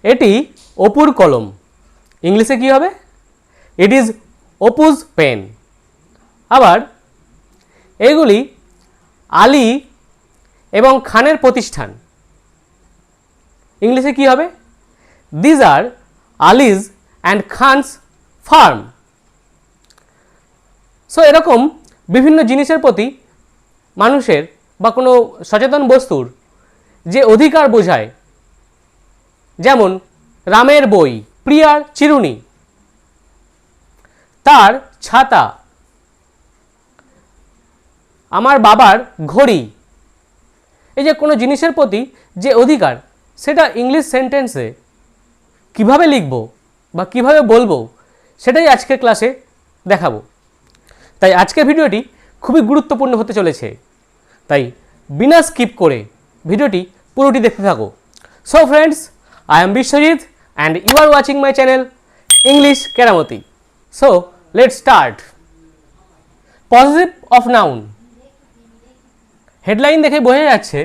এটি অপুর কলম। ইংলিশে কি হবে? It is Apu's pen. আবার এগুলি আলী এবং খানের প্রতিষ্ঠান। ইংলিশে কি হবে? These are Ali's and Khan's firm. So এরকম বিভিন্ন জিনিসের প্রতি মানুষের বা কোনো সচেতন বস্তুর যে অধিকার বোঝায়, যেমন রামের বই, প্রিয়ার চিরুনি, তার ছাতা, আমার বাবার ঘড়ি, এই যে কোনো জিনিসের প্রতি যে অধিকার, সেটা ইংলিশ সেন্টেন্সে কিভাবে লিখব বা কিভাবে বলবো, সেটাই আজকের ক্লাসে দেখাবো। তাই আজকের ভিডিওটি খুবই গুরুত্বপূর্ণ হতে চলেছে, তাই বিনা স্কিপ করে ভিডিওটি পুরোটি দেখতে থাকো। So friends, I am Biswajit and you are watching my channel English Keramati. So let's start. Possessive of noun. Headline দেখে বোঝা যাচ্ছে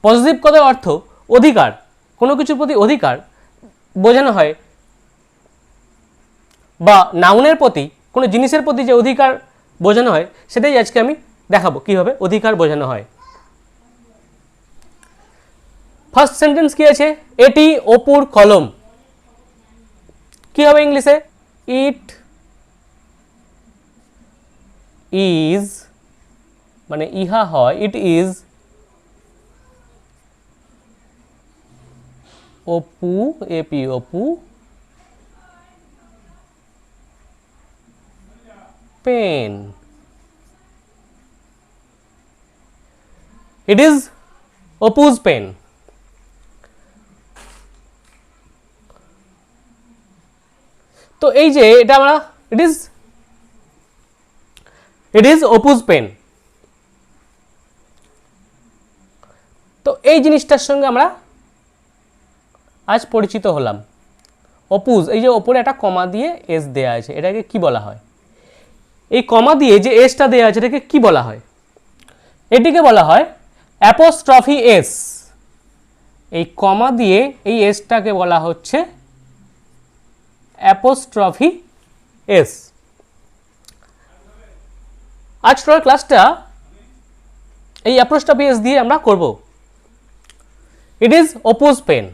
পজিটিভ কথার অর্থ অধিকার, কোনো কিছুর প্রতি অধিকার বোঝানো হয়, বা নাউনের প্রতি কোনো জিনিসের প্রতি যে অধিকার বোঝানো হয় সেটাই আজকে আমি দেখাবো কিভাবে অধিকার বোঝানো হয়। ফার্স্ট সেন্টেন্স কি আছে? এটি অপুর কলম। কি হবে ইংলিশে? ইট ইজ, মানে ইহা হয়, it is Apu, AP Apu pen. It is Apu's pen. তো এই যে এটা আমরা ইট ইজ অপুজ পেন, তো এই জিনিসটার সঙ্গে আমরা আজ পরিচিত হলাম। অপুজ, এই যে ওপরে একটা কমা দিয়ে এস দেয়া আছে, এটাকে কি বলা হয়? এই কমা দিয়ে যে এসটা দেয়া আছে এটাকে কি বলা হয়? এটিকে বলা হয় অ্যাপোস্ট্রফি এস। এই কমা দিয়ে এই এসটাকে বলা হচ্ছে অ্যাপোস্ট্রফি এস। আজকের ক্লাসটা এই অ্যাপোস্ট্রফি এস দিয়ে আমরা করব। It is Apu's pen.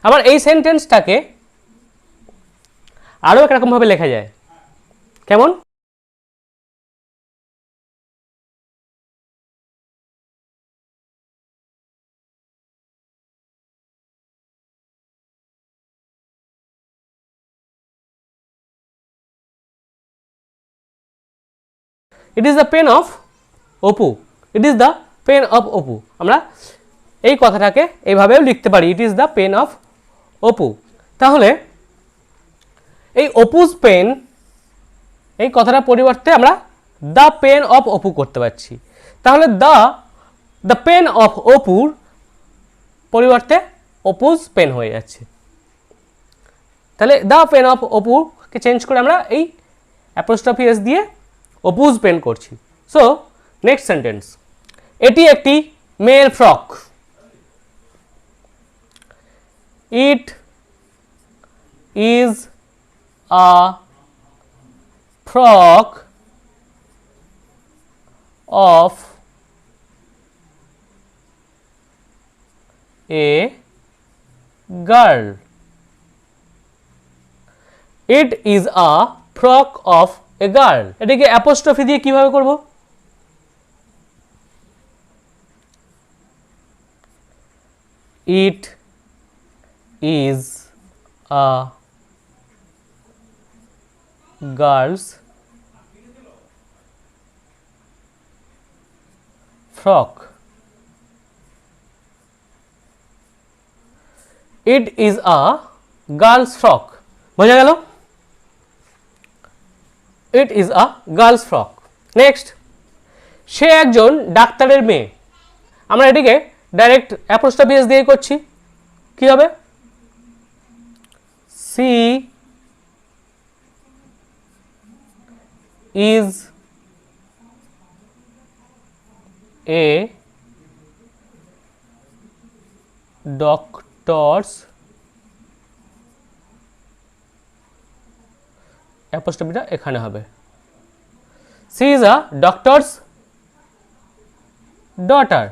আবার এই সেন্টেন্সটাকে আরও একরকমভাবে লেখা যায়। কেমন? It is the pen of Apu. It is the pen of Apu. আমরা এই কথাটাকে এইভাবেও লিখতে পারি, it is the pen of Apu. তাহলে এই অপুজ পেন, এই কথাটার পরিবর্তে আমরা দ্য পেন অফ অপু করতে পারছি। তাহলে দ্য পেন অফ অপুর পরিবর্তে অপুজ পেন হয়ে যাচ্ছে। তাহলে দ্য পেন অফ অপুকে চেঞ্জ করে আমরা এই অ্যাপোস্ট্রফি এস দিয়ে অপুজ পেন করছি। সো নেক্সট সেন্টেন্স, এটি একটি মেয়ের frock. It is a frock of a girl. It is a frock of a girl. এটাকে অ্যাপোস্ট্রফি দিয়ে কিভাবে করব? It is a girl's frock. It is a girl's frock. বোঝা গেল? It is a girl's frock. Next, সে একজন ডাক্তারের মেয়ে। আমরা এটিকে ডাইরেক্ট অ্যাপোস্ট্রফি এস দিয়ে করছি। কি হবে? She is a doctor doctor's অ্যাপোস্ট্রফিটা এখানে হবে। She is a doctor's daughter.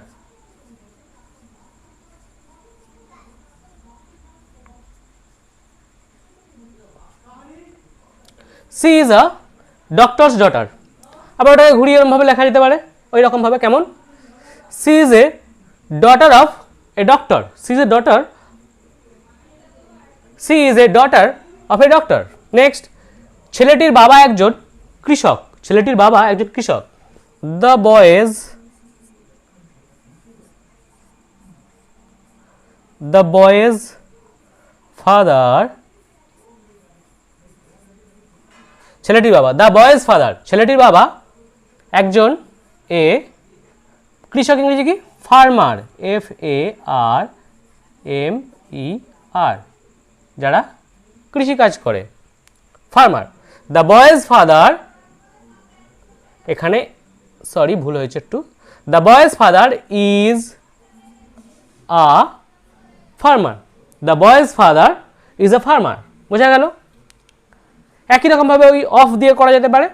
She is a doctor's daughter. আবার ওটাকে ঘুরিয়ে এরকমভাবে লেখা যেতে পারে, ওই রকমভাবে। কেমন? She is a daughter of a doctor. She is a daughter, she is a daughter of a doctor. Next, ছেলেটির বাবা একজন কৃষক। ছেলেটির বাবা একজন কৃষক। দ্য বয়েজ ফাদার, ছেলেটির বাবা, দ্য বয়েজ ফাদার, ছেলেটির বাবা একজন এ কৃষক, ইংরেজি কি? ফার্মার, FARMER, যারা কৃষিকাজ করে, ফার্মার। দ্য বয়েজ ফাদার, এখানে সরি ভুল হয়েছে একটু, the boys father is a farmer. The boys father is a farmer. বোঝা গেল? একই রকমভাবে ওই অফ দিয়ে করা যেতে পারে।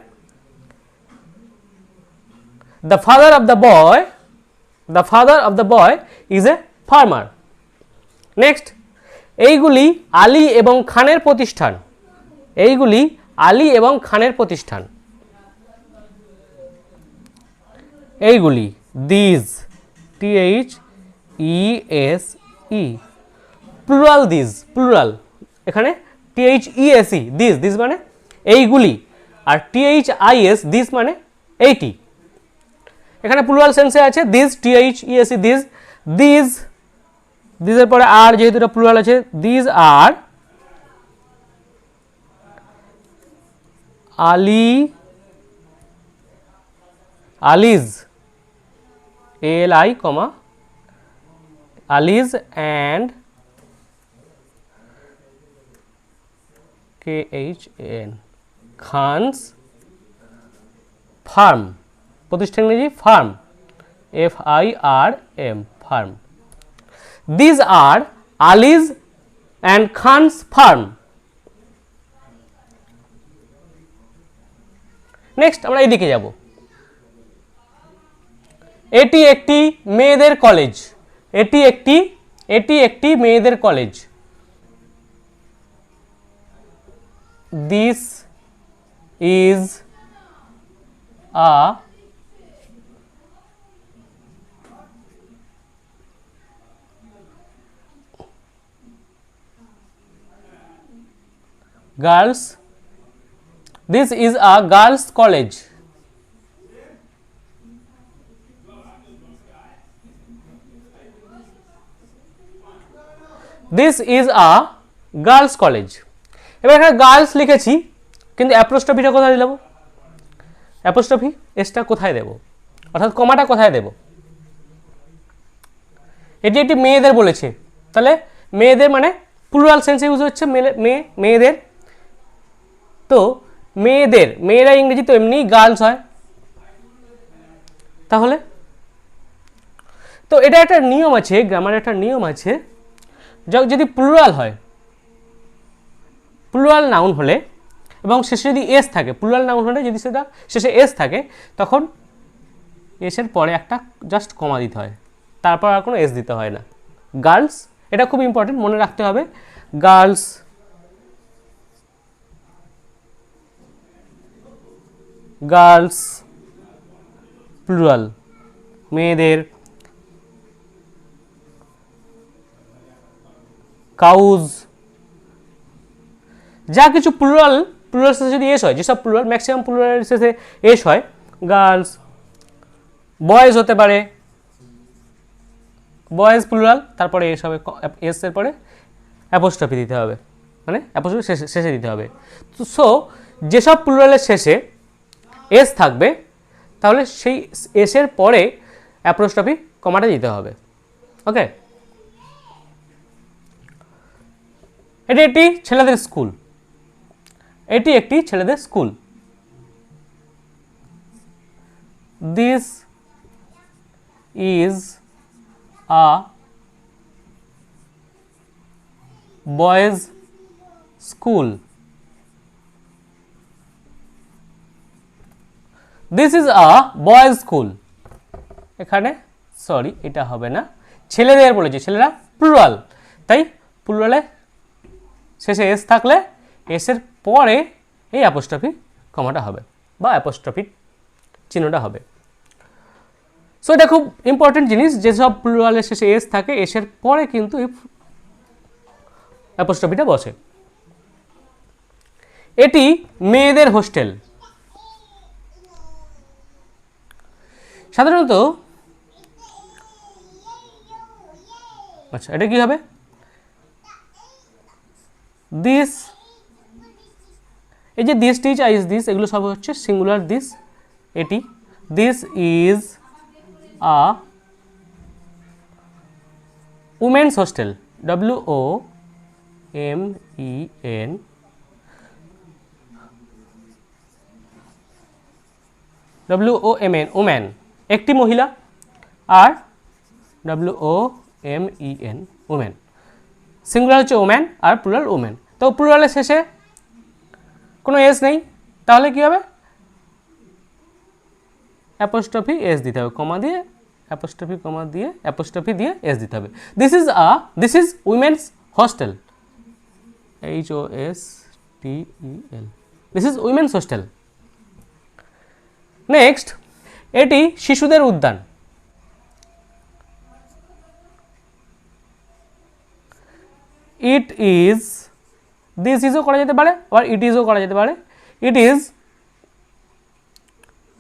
The father of the boy is a farmer. Next, এইগুলি আলী এবং খানের প্রতিষ্ঠান। এইগুলি আলী এবং খানের প্রতিষ্ঠান। এইগুলি, these, THESE, plural these, plural, এখানে THESE, দিজ মানে এইগুলি, আর THIS, দিজ মানে এইটি। এখানে প্লুরাল সেন্সে আছে দিজ, THESE, দিজের পরে আর, যেহেতু এটা প্লুরাল আছে, these are all is, ALI, all is and KHAN, Khan's farm, প্রতিষ্ঠান ইংরেজি farm, FIRM, farm. These are Ali's and Khan's farm. Next আমরা এইদিকে যাব। এটি একটি মেয়েদের কলেজ। এটি একটি মেয়েদের college. This is a this is a girls college. This is a girls college. এবার এখানে গার্লস লিখেছি, কিন্তু অ্যাপোস্ট্রফিটা কোথায় দেব? অ্যাপোস্ট্রফি এসটা কোথায় দেব, অর্থাৎ কমাটা কোথায় দেব? এটি একটি মেয়েদের বলেছে, তাহলে মেয়েদের মানে প্লুরাল সেন্সে ইউজ হচ্ছে, মেয়েদের। তো মেয়েরা ইংরেজি তো এমনি গার্লস হয়, তাহলে তো এটা একটা নিয়ম আছে, গ্রামারের একটা নিয়ম আছে, যদি প্লুরাল হয়, প্লুরাল নাউন হলে এবং শেষে যদি এস থাকে, প্লুরাল নাউন হলে যদি সেটা শেষে এস থাকে, তখন এসের পরে একটা জাস্ট কমা দিতে হয়, তারপর আর কোনো এস দিতে হয় না। গার্লস, এটা খুব ইম্পর্টেন্ট, মনে রাখতে হবে। গার্লস প্লুরাল, মেয়েদের। কাউজ, যা কিছু প্লুরাল শেষে যদি এস হয়, যেসব প্লুরাল, ম্যাক্সিমাম প্লুরাল শেষে এস হয়, গার্লস, বয়েজ হতে পারে, বয়েজ প্লুরাল, তারপরে এস হবে, এস এর পরে অ্যাপোস্ট্রফি দিতে হবে, মানে অ্যাপোস্ট্রফি শেষে দিতে হবে। তো সো যেসব প্লুরালের শেষে এস থাকবে, তাহলে সেই এসের পরে অ্যাপোস্ট্রফি কমাটা দিতে হবে। ওকে, এটি একটি ছেলেদের স্কুল। এটি একটি ছেলেদের school. This is a boys school, this is a boys school. এখানে সরি এটা হবে না, ছেলেদের বলেছি, ছেলেরা প্লুরাল, তাই প্লুরালে শেষে এস থাকলে এসের পরে এই অ্যাপোস্ট্রফি কমাটা হবে বা অ্যাপোস্ট্রফি চিহ্নটা হবে। সো এটা খুব ইম্পর্টেন্ট জিনিস, যেসব প্লুরালের শেষে এস থাকে এসের পরে কিন্তু এই অ্যাপোস্ট্রফিটা বসে। এটি মেয়েদের হোস্টেল। সাধারণত আচ্ছা এটা কি হবে, দিস, এই যে দিস টিচ আইস দিস এগুলো সব হচ্ছে সিঙ্গুলার দিস, এটি, this is a women's hostel, WOMEN, woman, একটি মহিলা, আর WOMEN, ওম্যান, সিঙ্গুলার হচ্ছে ওম্যান আর প্লুরাল ওমেন। তো প্লুরালের শেষে কোনো এস নেই, তাহলে কি হবে, অ্যাপোস্ট্রফি এস দিতে হবে, কমা দিয়ে অ্যাপোস্ট্রফি কমা দিয়ে অ্যাপোস্ট্রফি দিয়ে এস দিতে হবে। This is women's hostel, HOSTEL, this is women's hostel. Next, এটি শিশুদের উদ্যান। ইট ইজ, দিস ইজও করা যেতে পারে আবার ইট ইজও করা যেতে পারে। It is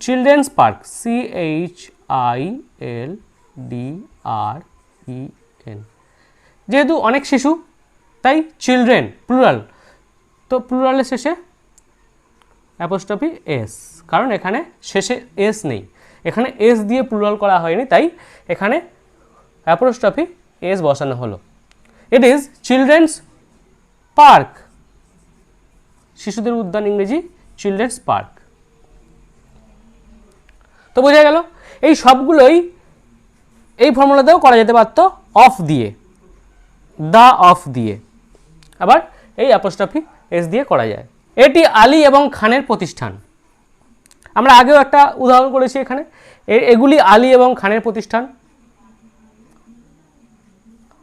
children's park, CHILDREN, যেহেতু অনেক শিশু তাই চিলড্রেন প্লুরাল, তো প্লুরালের শেষে অ্যাপোস্ট্রফি এস, কারণ এখানে শেষে এস নেই, এখানে এস দিয়ে প্লুরাল করা হয়নি, তাই এখানে অ্যাপোস্ট্রফি এস বসানো হলো। ইট ইজ চিলড্রেন্স পার্ক, শিশুদের উদ্যান ইংরেজি চিলড্রেন্স পার্ক। তো বোঝা গেল এই সবগুলোই এই ফর্মুলাতেও করা যেতে পারতো অফ দিয়ে, দা অফ দিয়ে, আবার এই অ্যাপোস্ট্রফি এস দিয়ে করা যায়। এটি আলী এবং খানের প্রতিষ্ঠান। আমরা আগেও একটা উদাহরণ করেছি, এখানে এগুলি আলী এবং খানের প্রতিষ্ঠান,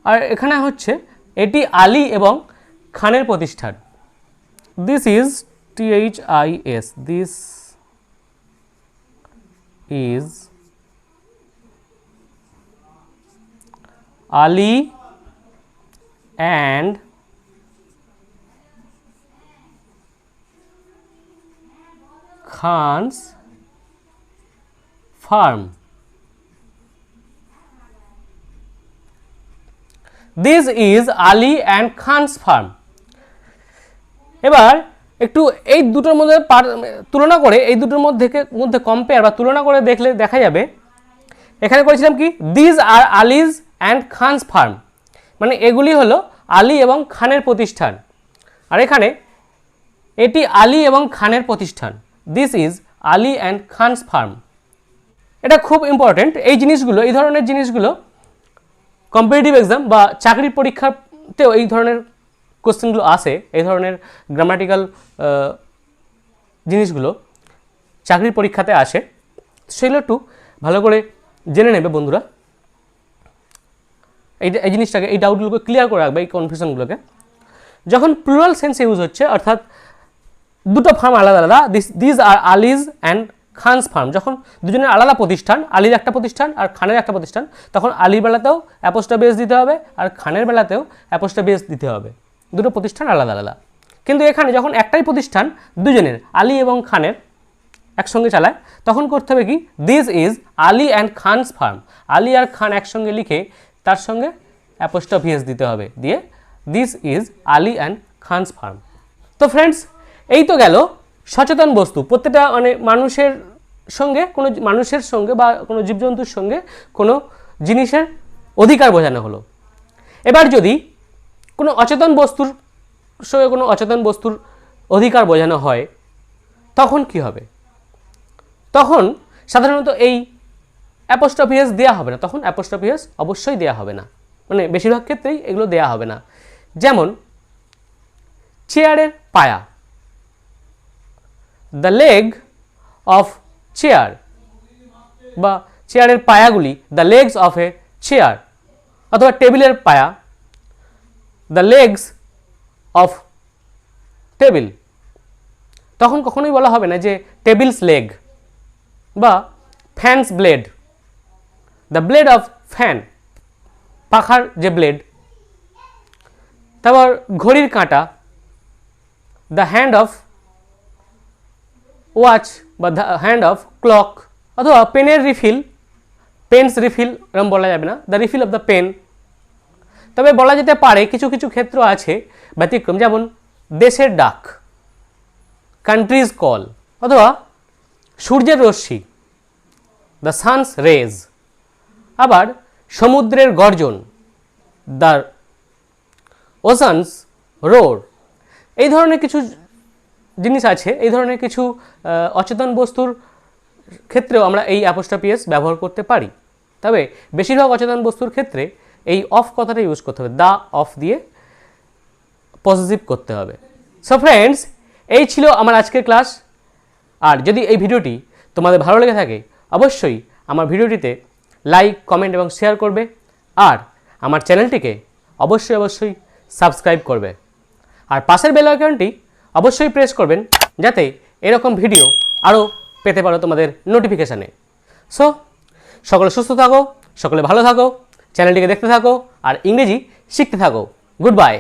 আর এখানে হচ্ছে এটি আলী এবং খানের প্রতিষ্ঠান। This is THIS, this is Ali and Khan's farm. This is Ali and Khan's farm. এবার একটু এই দুটোর মধ্যে তুলনা করে, এই দুটোর মধ্যে কম্পেয়ার বা তুলনা করে দেখলে দেখা যাবে, এখানে করেছিলাম কি, this are Ali's and Khan's firm, মানে এগুলি হলো আলী এবং খানের প্রতিষ্ঠান, আর এখানে এটি আলী এবং খানের প্রতিষ্ঠান, this is Ali and Khan's farm. এটা খুব ইম্পর্টেন্ট, এই জিনিসগুলো, এই ধরনের জিনিসগুলো কম্পিটিটিভ এক্সাম বা চাকরির পরীক্ষাতেও এই ধরনের কোশ্চেনগুলো আসে, এই ধরনের গ্রামাটিক্যাল জিনিসগুলো চাকরির পরীক্ষাতে আসে, সেগুলো একটু ভালো করে জেনে নেবে বন্ধুরা। এই জিনিসটাকে, এই ডাউটগুলোকে ক্লিয়ার করে রাখবে, এই কনফিউশনগুলোকে। যখন প্লুরাল সেন্স ইউজ হচ্ছে, অর্থাৎ দুটো ফার্ম আলাদা আলাদা, this are Ali's and Khan's firm, যখন দুজনের আলাদা প্রতিষ্ঠান, আলীর একটা প্রতিষ্ঠান আর খানের একটা প্রতিষ্ঠান, তখন আলীর বেলাতেও অ্যাপোস্ট্রফি এস দিতে হবে আর খানের বেলাতেও অ্যাপোস্ট্রফি এস দিতে হবে, দুটো প্রতিষ্ঠান আলাদা আলাদা। কিন্তু এখানে যখন একটাই প্রতিষ্ঠান দুজনের, আলী এবং খানের, একসঙ্গে চালায়, তখন করতে হবে কি, this is Ali and Khan's firm, Ali আর খান একসঙ্গে লিখে তার সঙ্গে অ্যাপোস্ট্রফি এস দিতে হবে, দিয়ে this is Ali and Khan's firm. তো ফ্রেন্ডস, এই তো গেল সচেতন বস্তু, প্রত্যেকটা মানে মানুষের সঙ্গে বা কোনো জীবজন্তুর সঙ্গে কোনো জিনিসের অধিকার বোঝানো হলো। এবার যদি কোনো অচেতন বস্তুর সঙ্গে কোনো অচেতন বস্তুর অধিকার বোঝানো হয়, তখন কি হবে? তখন সাধারণত এই অ্যাপোস্ট্রফি এস দেওয়া হবে না, তখন অ্যাপোস্ট্রফি এস অবশ্যই দেওয়া হবে না, মানে বেশিরভাগ ক্ষেত্রেই এগুলো দেওয়া হবে না। যেমন চেয়ারের পায়া, দ্য লেগ অফ চেয়ার, বা চেয়ারের পায়াগুলি, the legs of a chair, অথবা টেবিলের পায়া, দ্য লেগস অফ টেবিল। তখন কখনোই বলা হবে না যে টেবিলস লেগ, বা fan's blade, the blade of fan, পাখার যে ব্লেড। তারপর ঘড়ির কাঁটা, দ্য হ্যান্ড অফ ওয়াচ, বা দ্য হ্যান্ড অফ ক্লক, অথবা পেনের রিফিল, পেন্স রিফিল এরকম বলা যাবে না, the refill of the pen. তবে বলা যেতে পারে কিছু কিছু ক্ষেত্র আছে ব্যতিক্রম, যেমন দেশের ডাক, কান্ট্রিজ কল, অথবা সূর্যের রশ্মি, দ্য সানস রেজ। আবার সমুদ্রের গর্জন, দ্য ওশানস রোর। এই ধরনের কিছু জিনিস আছে, এই ধরনের কিছু অচেতন বস্তুর ক্ষেত্রেও আমরা এই অ্যাপোস্ট্রফি এস ব্যবহার করতে পারি। তবে বেশিরভাগ অচেতন বস্তুর ক্ষেত্রে এই অফ কথাটা ইউজ করতে হবে, দা অফ দিয়ে পজিটিভ করতে হবে। সো ফ্রেন্ডস, এই ছিল আমার আজকের ক্লাস। আর যদি এই ভিডিওটি তোমাদের ভালো লেগে থাকে অবশ্যই আমার ভিডিওটিতে লাইক, কমেন্ট এবং শেয়ার করবে, আর আমার চ্যানেলটিকে অবশ্যই সাবস্ক্রাইব করবে, আর পাশের বেল আইকনটি অবশ্যই প্রেস করবেন যাতে এরকম ভিডিও আরও পেতে পারো তোমাদের নোটিফিকেশানে। সো সকলে সুস্থ থাকো, সকলে ভালো থাকো, চ্যানেলটিকে দেখতে থাকো আর ইংরেজি শিখতে থাকো। Good bye.